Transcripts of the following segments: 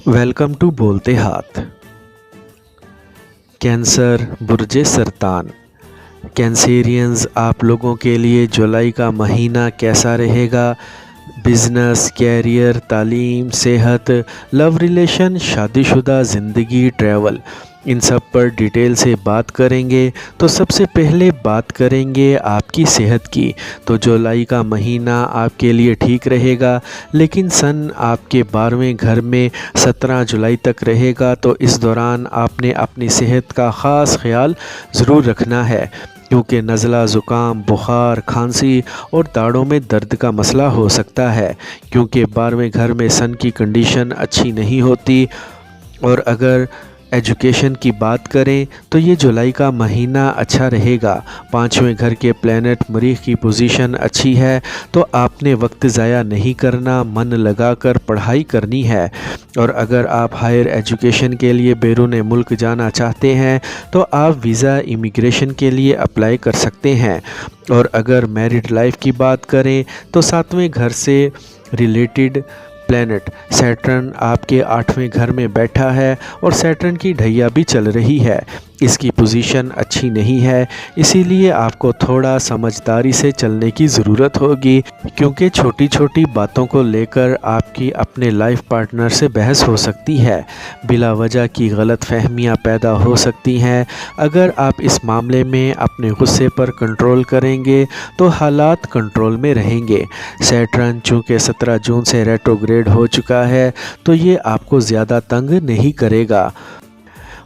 Welcome to बोलते हाथ। Cancer, बुर्ज सरतान। Cancerians, आप लोगों के लिए जुलाई का महीना कैसा रहेगा? बिज़नेस, कैरियर, तालीम, सेहत, लव रिलेशन, शादीशुदा ज़िंदगी, ट्रैवल, इन सब पर डिटेल से बात करेंगे। तो सबसे पहले बात करेंगे आपकी सेहत की। तो जुलाई का महीना आपके लिए ठीक रहेगा, लेकिन सन आपके 12वें घर में 17 जुलाई तक रहेगा। तो इस दौरान आपने अपनी सेहत का ख़ास ख्याल ज़रूर रखना है, क्योंकि नज़ला, ज़ुकाम, बुखार, खांसी और दाढ़ों में दर्द का मसला हो सकता है, क्योंकि 12वें घर में सन की कंडीशन अच्छी नहीं होती। और अगर एजुकेशन की बात करें तो ये जुलाई का महीना अच्छा रहेगा। 5वें घर के प्लैनेट मरीख की पोजीशन अच्छी है, तो आपने वक्त ज़ाया नहीं करना, मन लगाकर पढ़ाई करनी है। और अगर आप हायर एजुकेशन के लिए बैरून मुल्क जाना चाहते हैं तो आप वीज़ा इमिग्रेशन के लिए अप्लाई कर सकते हैं। और अगर मैरिड लाइफ की बात करें तो 7वें घर से रिलेटेड प्लैनेट सैटर्न आपके 8वें घर में बैठा है और सैटर्न की ढैया भी चल रही है। इसकी पोजीशन अच्छी नहीं है, इसीलिए आपको थोड़ा समझदारी से चलने की ज़रूरत होगी, क्योंकि छोटी छोटी बातों को लेकर आपकी अपने लाइफ पार्टनर से बहस हो सकती है। बिला वजह की गलत फहमियाँ पैदा हो सकती हैं। अगर आप इस मामले में अपने गुस्से पर कंट्रोल करेंगे तो हालात कंट्रोल में रहेंगे। सैटर्न चूँकि 17 जून से रेट्रोग्रेड हो चुका है, तो ये आपको ज़्यादा तंग नहीं करेगा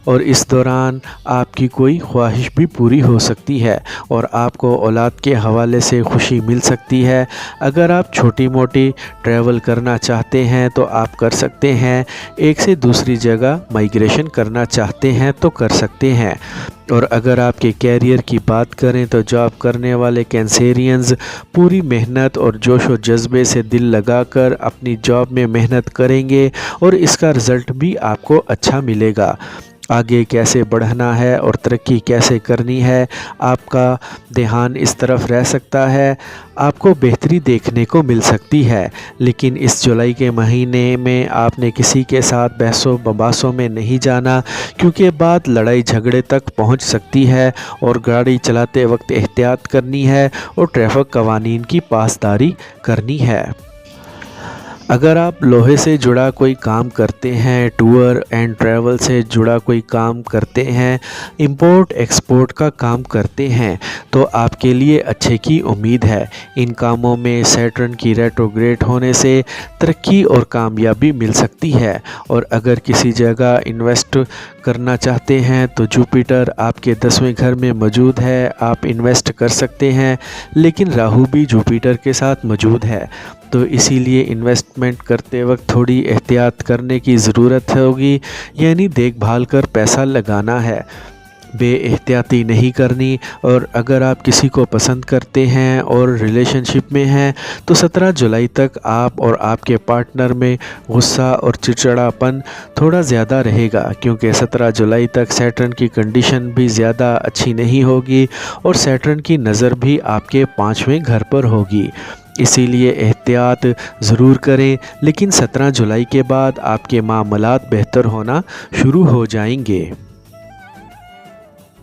और इस दौरान आपकी कोई ख्वाहिश भी पूरी हो सकती है और आपको औलाद के हवाले से खुशी मिल सकती है। अगर आप छोटी मोटी ट्रैवल करना चाहते हैं तो आप कर सकते हैं। एक से दूसरी जगह माइग्रेशन करना चाहते हैं तो कर सकते हैं। और अगर आपके कैरियर की बात करें तो जॉब करने वाले कैंसेरियंस पूरी मेहनत और जोश व जज्बे से दिल लगाकर अपनी जॉब में मेहनत करेंगे और इसका रिज़ल्ट भी आपको अच्छा मिलेगा। आगे कैसे बढ़ना है और तरक्की कैसे करनी है, आपका ध्यान इस तरफ रह सकता है। आपको बेहतरी देखने को मिल सकती है, लेकिन इस जुलाई के महीने में आपने किसी के साथ बहसों बबासों में नहीं जाना, क्योंकि बात लड़ाई झगड़े तक पहुंच सकती है। और गाड़ी चलाते वक्त एहतियात करनी है और ट्रैफिक कवानीन की पासदारी करनी है। अगर आप लोहे से जुड़ा कोई काम करते हैं, टूर एंड ट्रैवल से जुड़ा कोई काम करते हैं, इंपोर्ट एक्सपोर्ट का काम करते हैं, तो आपके लिए अच्छे की उम्मीद है। इन कामों में सैटर्न की रेट्रोग्रेड होने से तरक्की और कामयाबी मिल सकती है। और अगर किसी जगह इन्वेस्ट करना चाहते हैं तो जुपिटर आपके 10वें घर में मौजूद है, आप इन्वेस्ट कर सकते हैं। लेकिन राहु भी जुपिटर के साथ मौजूद है, तो इसीलिए इन्वेस्टमेंट करते वक्त थोड़ी एहतियात करने की ज़रूरत होगी, यानी देखभाल कर पैसा लगाना है, बेएहतियाती नहीं करनी। और अगर आप किसी को पसंद करते हैं और रिलेशनशिप में हैं तो 17 जुलाई तक आप और आपके पार्टनर में गुस्सा और चिड़चिड़ापन थोड़ा ज़्यादा रहेगा, क्योंकि 17 जुलाई तक सैटर्न की कंडीशन भी ज़्यादा अच्छी नहीं होगी और सैटर्न की नज़र भी आपके 5वें घर पर होगी। इसीलिए एहतियात ज़रूर करें, लेकिन 17 जुलाई के बाद आपके मामलात बेहतर होना शुरू हो जाएंगे।